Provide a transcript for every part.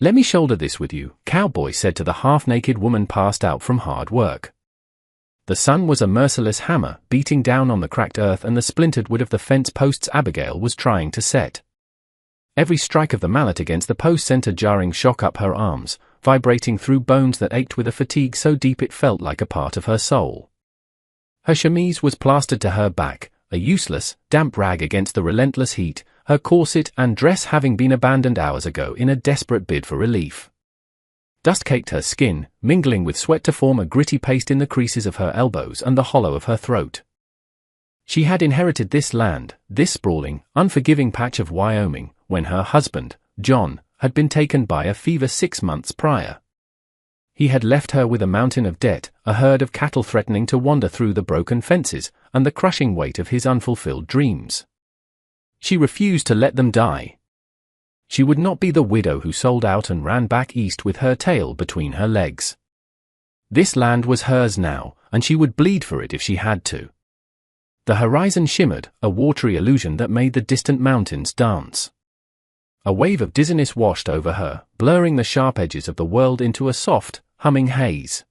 "Let me shoulder this with you," Cowboy said to the half-naked woman passed out from hard work. The sun was a merciless hammer, beating down on the cracked earth and the splintered wood of the fence posts Abigail was trying to set. Every strike of the mallet against the post sent a jarring shock up her arms, vibrating through bones that ached with a fatigue so deep it felt like a part of her soul. Her chemise was plastered to her back, a useless, damp rag against the relentless heat, her corset and dress having been abandoned hours ago in a desperate bid for relief. Dust caked her skin, mingling with sweat to form a gritty paste in the creases of her elbows and the hollow of her throat. She had inherited this land, this sprawling, unforgiving patch of Wyoming, when her husband, John, had been taken by a fever 6 months prior. He had left her with a mountain of debt, a herd of cattle threatening to wander through the broken fences, and the crushing weight of his unfulfilled dreams. She refused to let them die. She would not be the widow who sold out and ran back east with her tail between her legs. This land was hers now, and she would bleed for it if she had to. The horizon shimmered, a watery illusion that made the distant mountains dance. A wave of dizziness washed over her, blurring the sharp edges of the world into a soft, humming haze.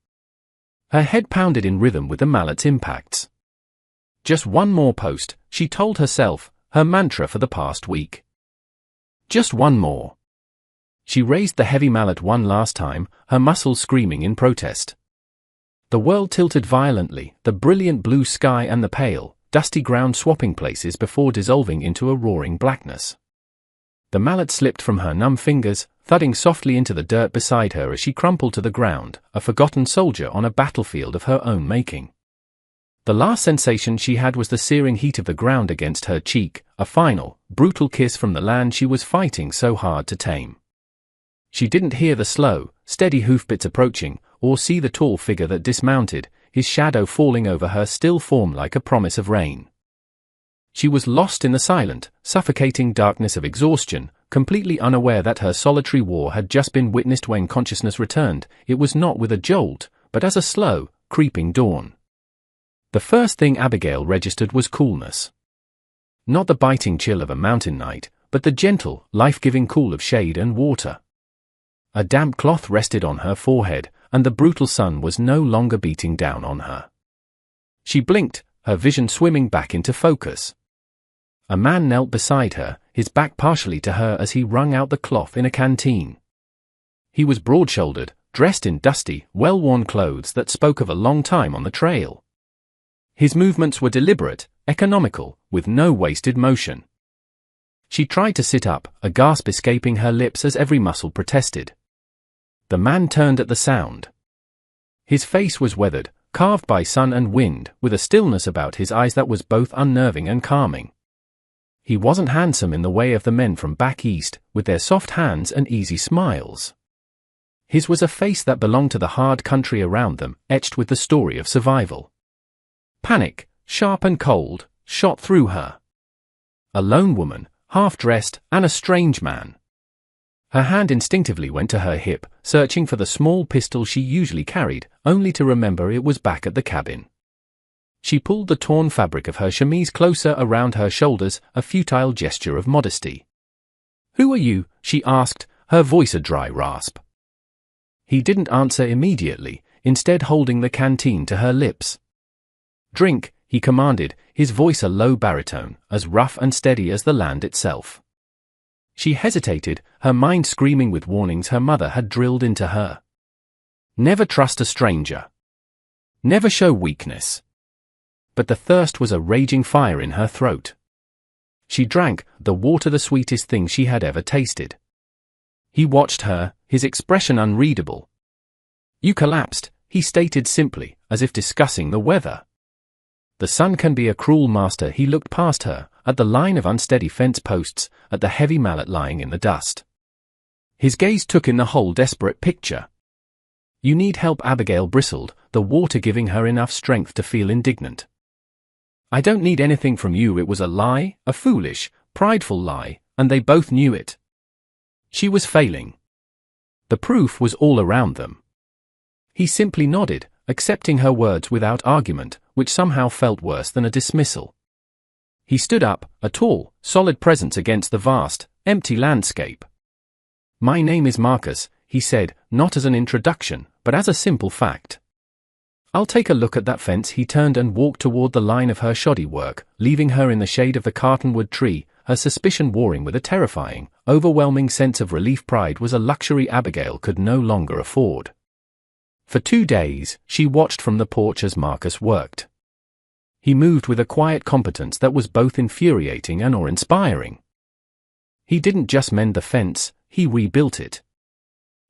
Her head pounded in rhythm with the mallet's impacts. Just one more post, she told herself, her mantra for the past week. Just one more. She raised the heavy mallet one last time, her muscles screaming in protest. The world tilted violently, the brilliant blue sky and the pale, dusty ground swapping places before dissolving into a roaring blackness. The mallet slipped from her numb fingers, thudding softly into the dirt beside her as she crumpled to the ground, a forgotten soldier on a battlefield of her own making. The last sensation she had was the searing heat of the ground against her cheek, a final, brutal kiss from the land she was fighting so hard to tame. She didn't hear the slow, steady hoofbeats approaching, or see the tall figure that dismounted, his shadow falling over her still form like a promise of rain. She was lost in the silent, suffocating darkness of exhaustion, completely unaware that her solitary war had just been witnessed. When consciousness returned, it was not with a jolt, but as a slow, creeping dawn. The first thing Abigail registered was coolness. Not the biting chill of a mountain night, but the gentle, life-giving cool of shade and water. A damp cloth rested on her forehead, and the brutal sun was no longer beating down on her. She blinked, her vision swimming back into focus. A man knelt beside her, his back partially to her as he wrung out the cloth in a canteen. He was broad-shouldered, dressed in dusty, well-worn clothes that spoke of a long time on the trail. His movements were deliberate, economical, with no wasted motion. She tried to sit up, a gasp escaping her lips as every muscle protested. The man turned at the sound. His face was weathered, carved by sun and wind, with a stillness about his eyes that was both unnerving and calming. He wasn't handsome in the way of the men from back east, with their soft hands and easy smiles. His was a face that belonged to the hard country around them, etched with the story of survival. Panic, sharp and cold, shot through her. A lone woman, half-dressed, and a strange man. Her hand instinctively went to her hip, searching for the small pistol she usually carried, only to remember it was back at the cabin. She pulled the torn fabric of her chemise closer around her shoulders, a futile gesture of modesty. "Who are you?" she asked, her voice a dry rasp. He didn't answer immediately, instead holding the canteen to her lips. "Drink," he commanded, his voice a low baritone, as rough and steady as the land itself. She hesitated, her mind screaming with warnings her mother had drilled into her. Never trust a stranger. Never show weakness. But the thirst was a raging fire in her throat. She drank, the water the sweetest thing she had ever tasted. He watched her, his expression unreadable. "You collapsed," he stated simply, as if discussing the weather. The sun can be a cruel master. He looked past her, at the line of unsteady fence posts, at the heavy mallet lying in the dust. His gaze took in the whole desperate picture. "You need help." Abigail bristled, the water giving her enough strength to feel indignant. "I don't need anything from you." It was a lie, a foolish, prideful lie, and they both knew it. She was failing. The proof was all around them. He simply nodded, accepting her words without argument, which somehow felt worse than a dismissal. He stood up, a tall, solid presence against the vast, empty landscape. "My name is Marcus," he said, not as an introduction, but as a simple fact. "I'll take a look at that fence." He turned and walked toward the line of her shoddy work, leaving her in the shade of the cottonwood tree, her suspicion warring with a terrifying, overwhelming sense of relief. Pride was a luxury Abigail could no longer afford. For 2 days, she watched from the porch as Marcus worked. He moved with a quiet competence that was both infuriating and awe-inspiring. He didn't just mend the fence, he rebuilt it.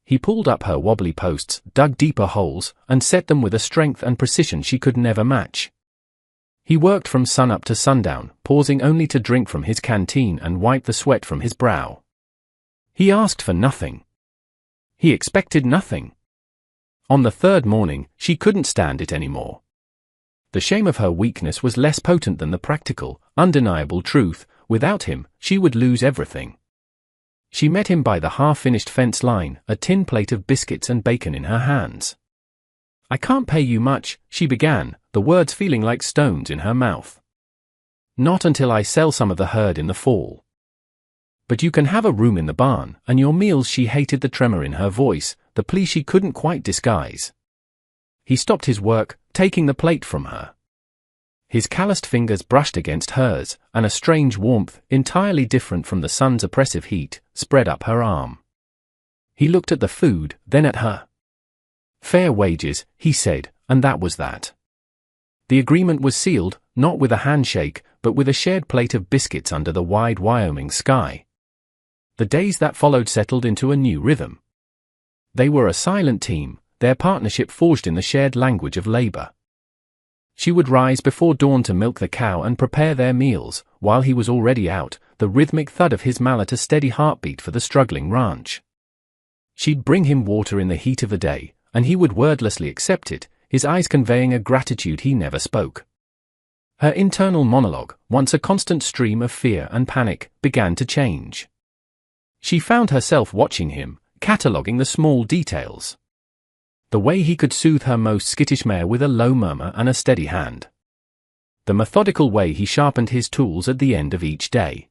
He pulled up her wobbly posts, dug deeper holes, and set them with a strength and precision she could never match. He worked from sunup to sundown, pausing only to drink from his canteen and wipe the sweat from his brow. He asked for nothing. He expected nothing. On the 3rd morning, she couldn't stand it anymore. The shame of her weakness was less potent than the practical, undeniable truth: without him, she would lose everything. She met him by the half-finished fence line, a tin plate of biscuits and bacon in her hands. "I can't pay you much," she began, the words feeling like stones in her mouth. "Not until I sell some of the herd in the fall. But you can have a room in the barn, and your meals." She hated the tremor in her voice, the plea she couldn't quite disguise. He stopped his work, taking the plate from her. His calloused fingers brushed against hers, and a strange warmth, entirely different from the sun's oppressive heat, spread up her arm. He looked at the food, then at her. "Fair wages," he said, and that was that. The agreement was sealed, not with a handshake, but with a shared plate of biscuits under the wide Wyoming sky. The days that followed settled into a new rhythm. They were a silent team, their partnership forged in the shared language of labor. She would rise before dawn to milk the cow and prepare their meals, while he was already out, the rhythmic thud of his mallet a steady heartbeat for the struggling ranch. She'd bring him water in the heat of the day, and he would wordlessly accept it, his eyes conveying a gratitude he never spoke. Her internal monologue, once a constant stream of fear and panic, began to change. She found herself watching him, cataloguing the small details. The way he could soothe her most skittish mare with a low murmur and a steady hand. The methodical way he sharpened his tools at the end of each day.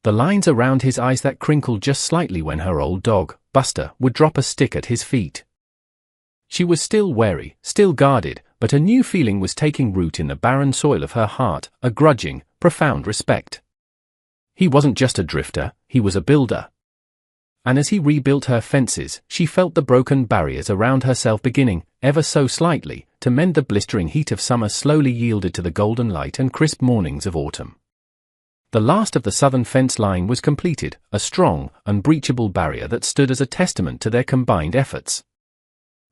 The lines around his eyes that crinkled just slightly when her old dog, Buster, would drop a stick at his feet. She was still wary, still guarded, but a new feeling was taking root in the barren soil of her heart, a grudging, profound respect. He wasn't just a drifter, he was a builder. And as he rebuilt her fences, she felt the broken barriers around herself beginning, ever so slightly, to mend. The blistering heat of summer slowly yielded to the golden light and crisp mornings of autumn. The last of the southern fence line was completed, a strong, unbreachable barrier that stood as a testament to their combined efforts.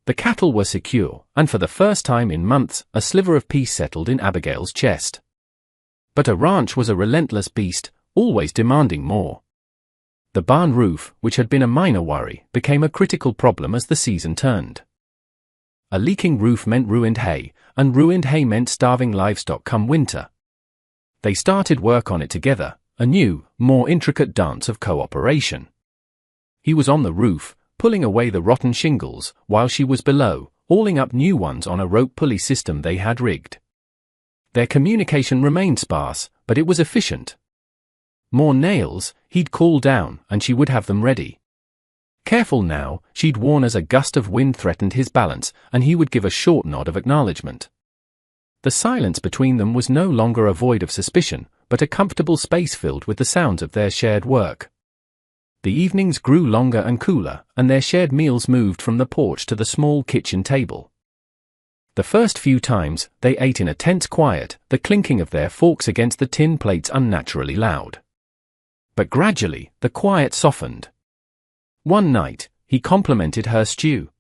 The cattle were secure, and for the first time in months, a sliver of peace settled in Abigail's chest. But a ranch was a relentless beast, always demanding more. The barn roof, which had been a minor worry, became a critical problem as the season turned. A leaking roof meant ruined hay, and ruined hay meant starving livestock come winter. They started work on it together, a new, more intricate dance of cooperation. He was on the roof, pulling away the rotten shingles, while she was below, hauling up new ones on a rope pulley system they had rigged. Their communication remained sparse, but it was efficient. More nails, he'd call down, and she would have them ready. Careful now, she'd warn as a gust of wind threatened his balance, and he would give a short nod of acknowledgement. The silence between them was no longer a void of suspicion, but a comfortable space filled with the sounds of their shared work. The evenings grew longer and cooler, and their shared meals moved from the porch to the small kitchen table. The first few times, they ate in a tense quiet, the clinking of their forks against the tin plates unnaturally loud. But gradually, the quiet softened. One night, he complimented her stew.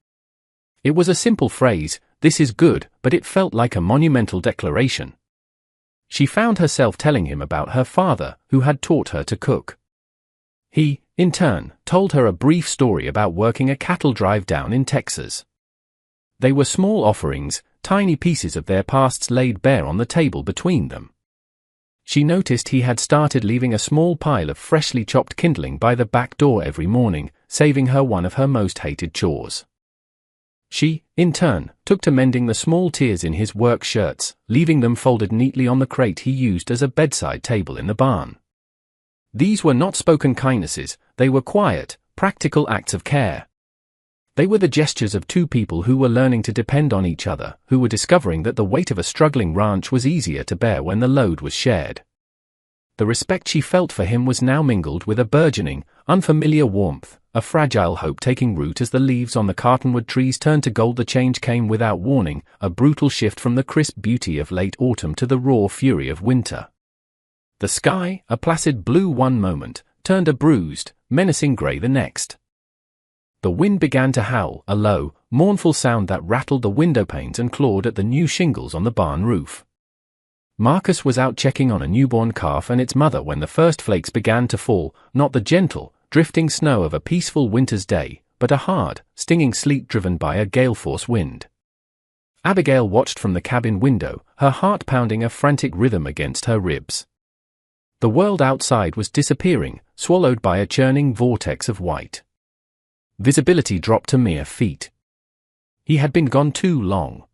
It was a simple phrase, "This is good," but it felt like a monumental declaration. She found herself telling him about her father, who had taught her to cook. He, in turn, told her a brief story about working a cattle drive down in Texas. They were small offerings, tiny pieces of their pasts laid bare on the table between them. She noticed he had started leaving a small pile of freshly chopped kindling by the back door every morning, saving her one of her most hated chores. She, in turn, took to mending the small tears in his work shirts, leaving them folded neatly on the crate he used as a bedside table in the barn. These were not spoken kindnesses, they were quiet, practical acts of care. They were the gestures of two people who were learning to depend on each other, who were discovering that the weight of a struggling ranch was easier to bear when the load was shared. The respect she felt for him was now mingled with a burgeoning, unfamiliar warmth, a fragile hope taking root as the leaves on the cottonwood trees turned to gold. The change came without warning, a brutal shift from the crisp beauty of late autumn to the raw fury of winter. The sky, a placid blue one moment, turned a bruised, menacing grey the next. The wind began to howl, a low, mournful sound that rattled the window panes and clawed at the new shingles on the barn roof. Marcus was out checking on a newborn calf and its mother when the first flakes began to fall, not the gentle, drifting snow of a peaceful winter's day, but a hard, stinging sleet driven by a gale-force wind. Abigail watched from the cabin window, her heart pounding a frantic rhythm against her ribs. The world outside was disappearing, swallowed by a churning vortex of white. Visibility dropped to mere feet. He had been gone too long.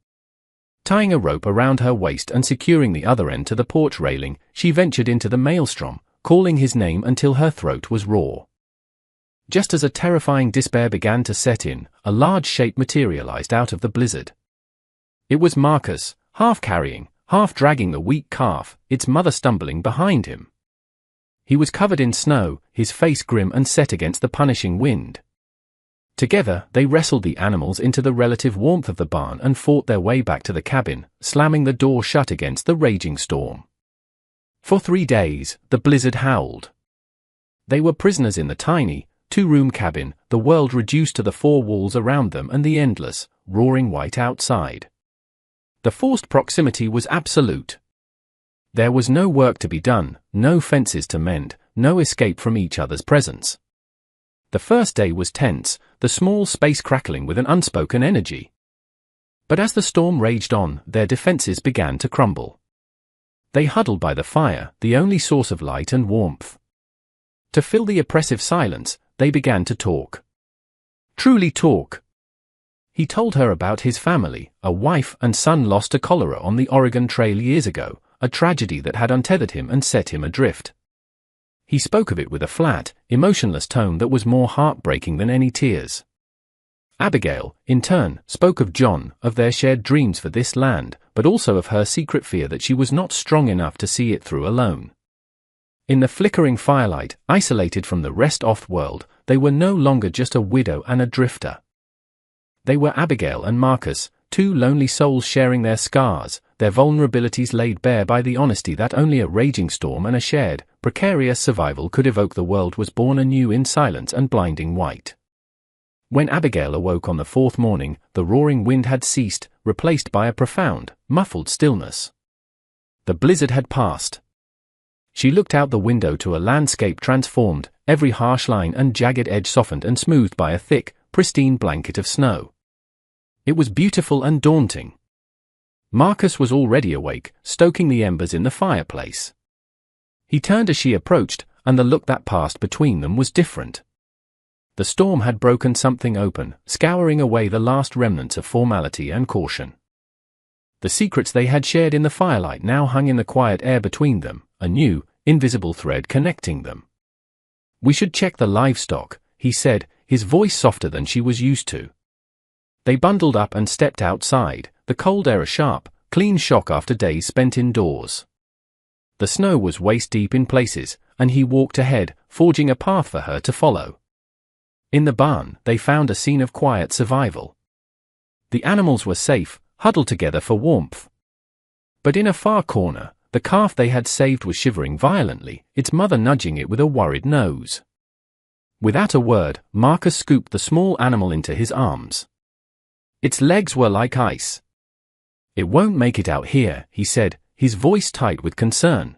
Tying a rope around her waist and securing the other end to the porch railing, she ventured into the maelstrom, calling his name until her throat was raw. Just as a terrifying despair began to set in, a large shape materialized out of the blizzard. It was Marcus, half carrying, half dragging the weak calf, its mother stumbling behind him. He was covered in snow, his face grim and set against the punishing wind. Together, they wrestled the animals into the relative warmth of the barn and fought their way back to the cabin, slamming the door shut against the raging storm. For 3 days, the blizzard howled. They were prisoners in the tiny, 2-room cabin, the world reduced to the 4 walls around them and the endless, roaring white outside. The forced proximity was absolute. There was no work to be done, no fences to mend, no escape from each other's presence. The first day was tense, the small space crackling with an unspoken energy. But as the storm raged on, their defenses began to crumble. They huddled by the fire, the only source of light and warmth. To fill the oppressive silence, they began to talk. Truly talk. He told her about his family, a wife and son lost to cholera on the Oregon Trail years ago, a tragedy that had untethered him and set him adrift. He spoke of it with a flat, emotionless tone that was more heartbreaking than any tears. Abigail, in turn, spoke of John, of their shared dreams for this land, but also of her secret fear that she was not strong enough to see it through alone. In the flickering firelight, isolated from the rest-off world, they were no longer just a widow and a drifter. They were Abigail and Marcus, 2 lonely souls sharing their scars, their vulnerabilities laid bare by the honesty that only a raging storm and a shared, precarious survival could evoke. The world was born anew in silence and blinding white. When Abigail awoke on the 4th morning, the roaring wind had ceased, replaced by a profound, muffled stillness. The blizzard had passed. She looked out the window to a landscape transformed, every harsh line and jagged edge softened and smoothed by a thick, pristine blanket of snow. It was beautiful and daunting. Marcus was already awake, stoking the embers in the fireplace. He turned as she approached, and the look that passed between them was different. The storm had broken something open, scouring away the last remnants of formality and caution. The secrets they had shared in the firelight now hung in the quiet air between them, a new, invisible thread connecting them. "We should check the livestock," he said, his voice softer than she was used to. They bundled up and stepped outside, the cold air a sharp, clean shock after days spent indoors. The snow was waist-deep in places, and he walked ahead, forging a path for her to follow. In the barn, they found a scene of quiet survival. The animals were safe, huddled together for warmth. But in a far corner, the calf they had saved was shivering violently, its mother nudging it with a worried nose. Without a word, Marcus scooped the small animal into his arms. Its legs were like ice. "It won't make it out here," he said, his voice tight with concern.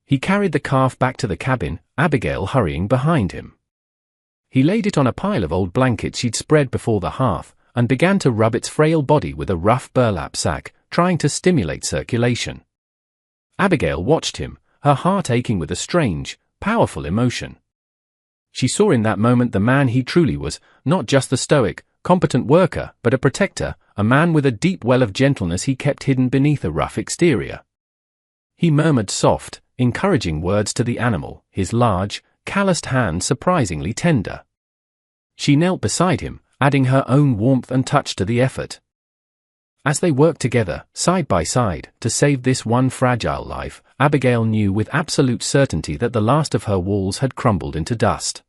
He carried the calf back to the cabin, Abigail hurrying behind him. He laid it on a pile of old blankets she'd spread before the hearth, and began to rub its frail body with a rough burlap sack, trying to stimulate circulation. Abigail watched him, her heart aching with a strange, powerful emotion. She saw in that moment the man he truly was, not just the stoic, competent worker, but a protector, a man with a deep well of gentleness he kept hidden beneath a rough exterior. He murmured soft, encouraging words to the animal, his large, calloused hand surprisingly tender. She knelt beside him, adding her own warmth and touch to the effort. As they worked together, side by side, to save this one fragile life, Abigail knew with absolute certainty that the last of her walls had crumbled into dust.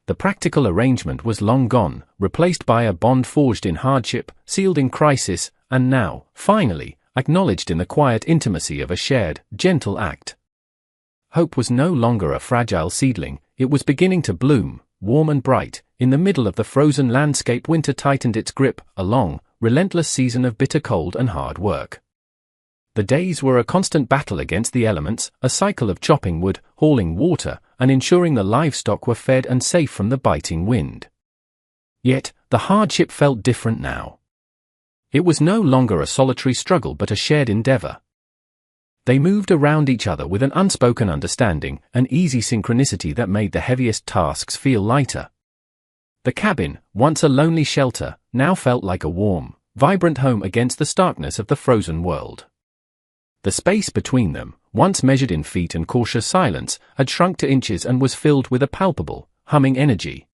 The practical arrangement was long gone, replaced by a bond forged in hardship, sealed in crisis, and now, finally, acknowledged in the quiet intimacy of a shared, gentle act. Hope was no longer a fragile seedling, it was beginning to bloom, warm and bright. In the middle of the frozen landscape, winter tightened its grip, a long, relentless season of bitter cold and hard work. The days were a constant battle against the elements, a cycle of chopping wood, hauling water, and ensuring the livestock were fed and safe from the biting wind. Yet, the hardship felt different now. It was no longer a solitary struggle but a shared endeavor. They moved around each other with an unspoken understanding, an easy synchronicity that made the heaviest tasks feel lighter. The cabin, once a lonely shelter, now felt like a warm, vibrant home against the starkness of the frozen world. The space between them, once measured in feet and cautious silence, had shrunk to inches and was filled with a palpable, humming energy.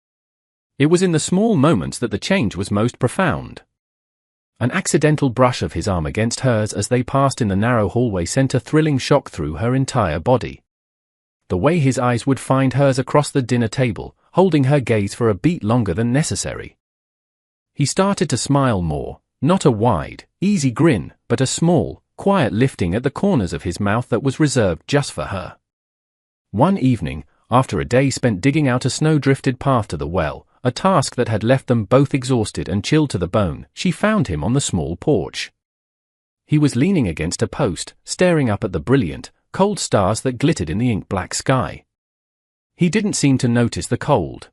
It was in the small moments that the change was most profound. An accidental brush of his arm against hers as they passed in the narrow hallway sent a thrilling shock through her entire body. The way his eyes would find hers across the dinner table, holding her gaze for a beat longer than necessary. He started to smile more, not a wide, easy grin, but a small, quiet lifting at the corners of his mouth that was reserved just for her. One evening, after a day spent digging out a snow-drifted path to the well, a task that had left them both exhausted and chilled to the bone, she found him on the small porch. He was leaning against a post, staring up at the brilliant, cold stars that glittered in the ink-black sky. He didn't seem to notice the cold.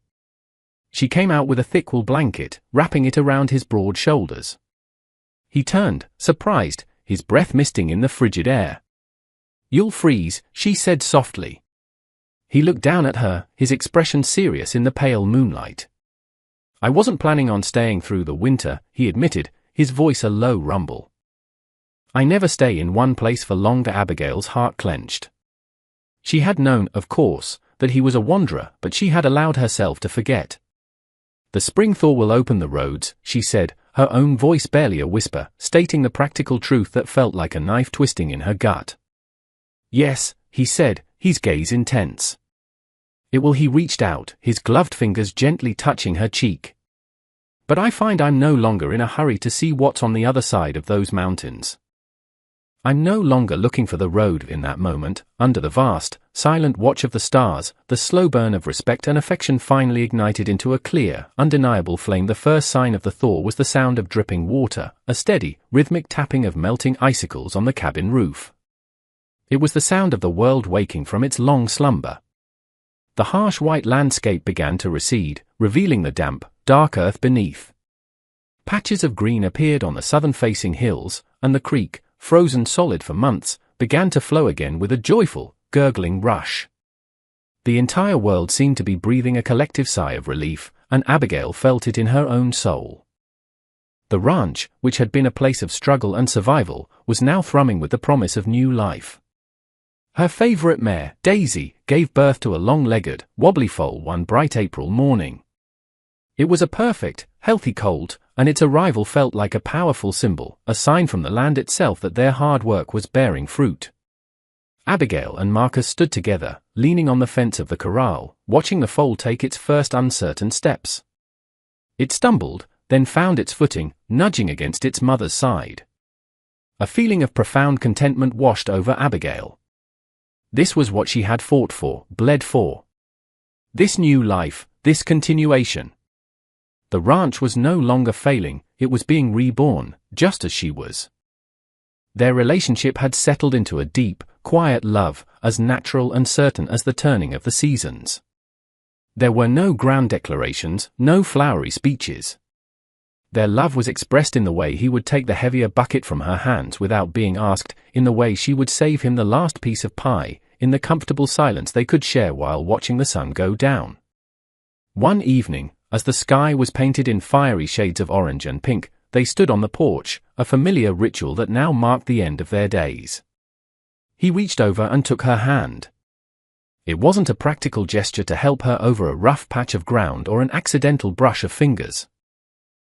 She came out with a thick wool blanket, wrapping it around his broad shoulders. He turned, surprised, his breath misting in the frigid air. "You'll freeze," she said softly. He looked down at her, his expression serious in the pale moonlight. "I wasn't planning on staying through the winter," he admitted, his voice a low rumble. "I never stay in one place for long." Abigail's heart clenched. She had known, of course, that he was a wanderer, but she had allowed herself to forget. "The spring thaw will open the roads," she said, her own voice barely a whisper, stating the practical truth that felt like a knife twisting in her gut. "Yes," he said, his gaze intense. "It will." He reached out, his gloved fingers gently touching her cheek. "But I find I'm no longer in a hurry to see what's on the other side of those mountains. I'm no longer looking for the road." In that moment, under the vast, silent watch of the stars, the slow burn of respect and affection finally ignited into a clear, undeniable flame. The first sign of the thaw was the sound of dripping water, a steady, rhythmic tapping of melting icicles on the cabin roof. It was the sound of the world waking from its long slumber. The harsh white landscape began to recede, revealing the damp, dark earth beneath. Patches of green appeared on the southern-facing hills, and the creek, frozen solid for months, began to flow again with a joyful, gurgling rush. The entire world seemed to be breathing a collective sigh of relief, and Abigail felt it in her own soul. The ranch, which had been a place of struggle and survival, was now thrumming with the promise of new life. Her favorite mare, Daisy, gave birth to a long-legged, wobbly foal one bright April morning. It was a perfect, healthy colt, and its arrival felt like a powerful symbol, a sign from the land itself that their hard work was bearing fruit. Abigail and Marcus stood together, leaning on the fence of the corral, watching the foal take its first uncertain steps. It stumbled, then found its footing, nudging against its mother's side. A feeling of profound contentment washed over Abigail. This was what she had fought for, bled for. This new life, this continuation. The ranch was no longer failing, it was being reborn, just as she was. Their relationship had settled into a deep, quiet love, as natural and certain as the turning of the seasons. There were no grand declarations, no flowery speeches. Their love was expressed in the way he would take the heavier bucket from her hands without being asked, in the way she would save him the last piece of pie, in the comfortable silence they could share while watching the sun go down. One evening, as the sky was painted in fiery shades of orange and pink, they stood on the porch, a familiar ritual that now marked the end of their days. He reached over and took her hand. It wasn't a practical gesture to help her over a rough patch of ground or an accidental brush of fingers.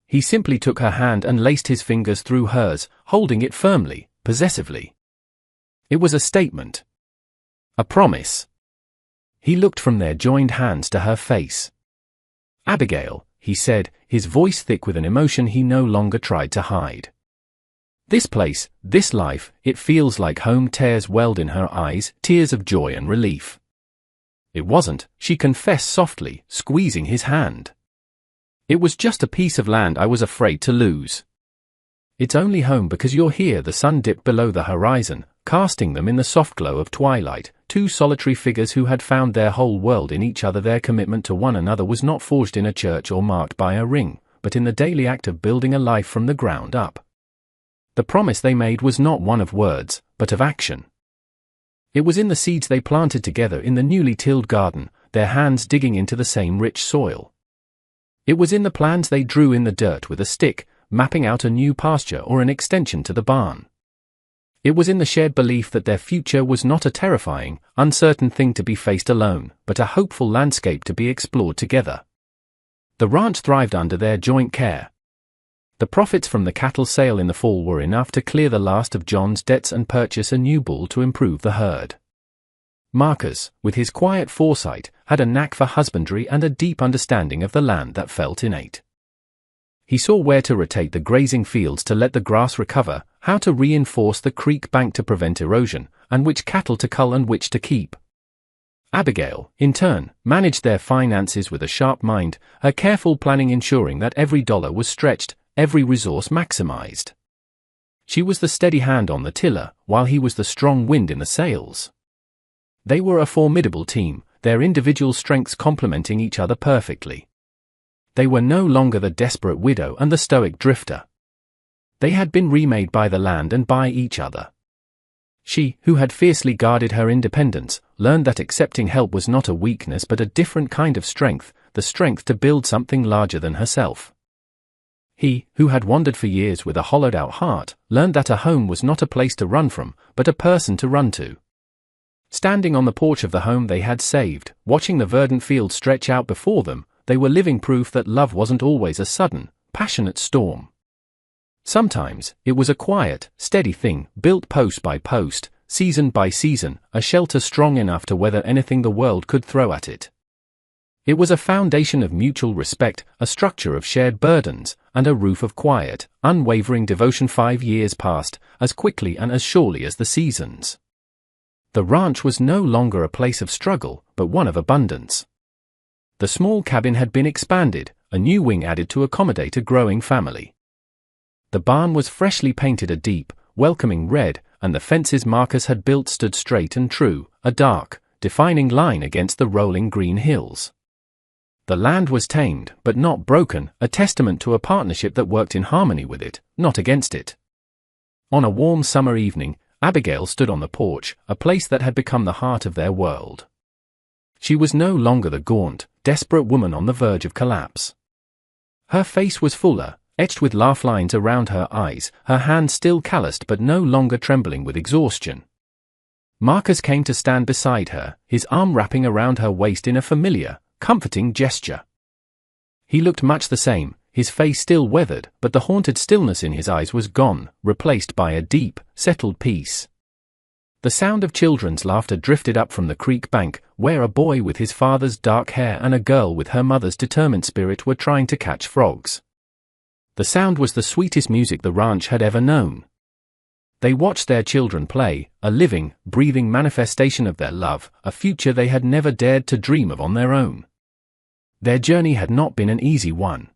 He simply took her hand and laced his fingers through hers, holding it firmly, possessively. It was a statement. A promise. He looked from their joined hands to her face. "Abigail," he said, his voice thick with an emotion he no longer tried to hide. "This place, this life, it feels like home." Tears welled in her eyes, tears of joy and relief. "It wasn't," she confessed softly, squeezing his hand. "It was just a piece of land I was afraid to lose." "It's only home because you're here." The sun dipped below the horizon, casting them in the soft glow of twilight, two solitary figures who had found their whole world in each other. Their commitment to one another was not forged in a church or marked by a ring, but in the daily act of building a life from the ground up. The promise they made was not one of words, but of action. It was in the seeds they planted together in the newly tilled garden, their hands digging into the same rich soil. It was in the plans they drew in the dirt with a stick, mapping out a new pasture or an extension to the barn. It was in the shared belief that their future was not a terrifying, uncertain thing to be faced alone, but a hopeful landscape to be explored together. The ranch thrived under their joint care. The profits from the cattle sale in the fall were enough to clear the last of John's debts and purchase a new bull to improve the herd. Marcus, with his quiet foresight, had a knack for husbandry and a deep understanding of the land that felt innate. He saw where to rotate the grazing fields to let the grass recover, how to reinforce the creek bank to prevent erosion, and which cattle to cull and which to keep. Abigail, in turn, managed their finances with a sharp mind, her careful planning ensuring that every dollar was stretched, every resource maximized. She was the steady hand on the tiller, while he was the strong wind in the sails. They were a formidable team, their individual strengths complementing each other perfectly. They were no longer the desperate widow and the stoic drifter. They had been remade by the land and by each other. She, who had fiercely guarded her independence, learned that accepting help was not a weakness but a different kind of strength, the strength to build something larger than herself. He, who had wandered for years with a hollowed-out heart, learned that a home was not a place to run from, but a person to run to. Standing on the porch of the home they had saved, watching the verdant field stretch out before them, they were living proof that love wasn't always a sudden, passionate storm. Sometimes, it was a quiet, steady thing, built post by post, season by season, a shelter strong enough to weather anything the world could throw at it. It was a foundation of mutual respect, a structure of shared burdens, and a roof of quiet, unwavering devotion. 5 years passed, as quickly and as surely as the seasons. The ranch was no longer a place of struggle, but one of abundance. The small cabin had been expanded, a new wing added to accommodate a growing family. The barn was freshly painted a deep, welcoming red, and the fences Marcus had built stood straight and true, a dark, defining line against the rolling green hills. The land was tamed, but not broken, a testament to a partnership that worked in harmony with it, not against it. On a warm summer evening, Abigail stood on the porch, a place that had become the heart of their world. She was no longer the gaunt, desperate woman on the verge of collapse. Her face was fuller, etched with laugh lines around her eyes, her hands still calloused but no longer trembling with exhaustion. Marcus came to stand beside her, his arm wrapping around her waist in a familiar, comforting gesture. He looked much the same, his face still weathered, but the haunted stillness in his eyes was gone, replaced by a deep, settled peace. The sound of children's laughter drifted up from the creek bank, where a boy with his father's dark hair and a girl with her mother's determined spirit were trying to catch frogs. The sound was the sweetest music the ranch had ever known. They watched their children play, a living, breathing manifestation of their love, a future they had never dared to dream of on their own. Their journey had not been an easy one.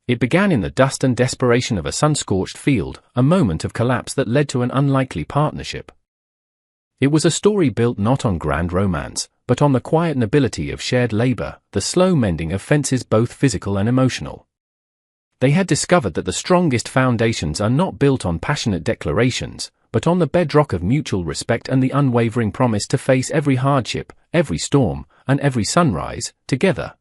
It began in the dust and desperation of a sun-scorched field, a moment of collapse that led to an unlikely partnership. It was a story built not on grand romance, but on the quiet nobility of shared labor, the slow mending of fences both physical and emotional. They had discovered that the strongest foundations are not built on passionate declarations, but on the bedrock of mutual respect and the unwavering promise to face every hardship, every storm, and every sunrise, together.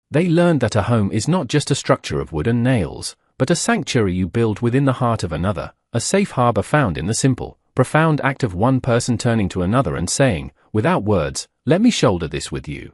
They learned that a home is not just a structure of wood and nails, but a sanctuary you build within the heart of another, a safe harbor found in the simple, profound act of one person turning to another and saying, without words, let me shoulder this with you.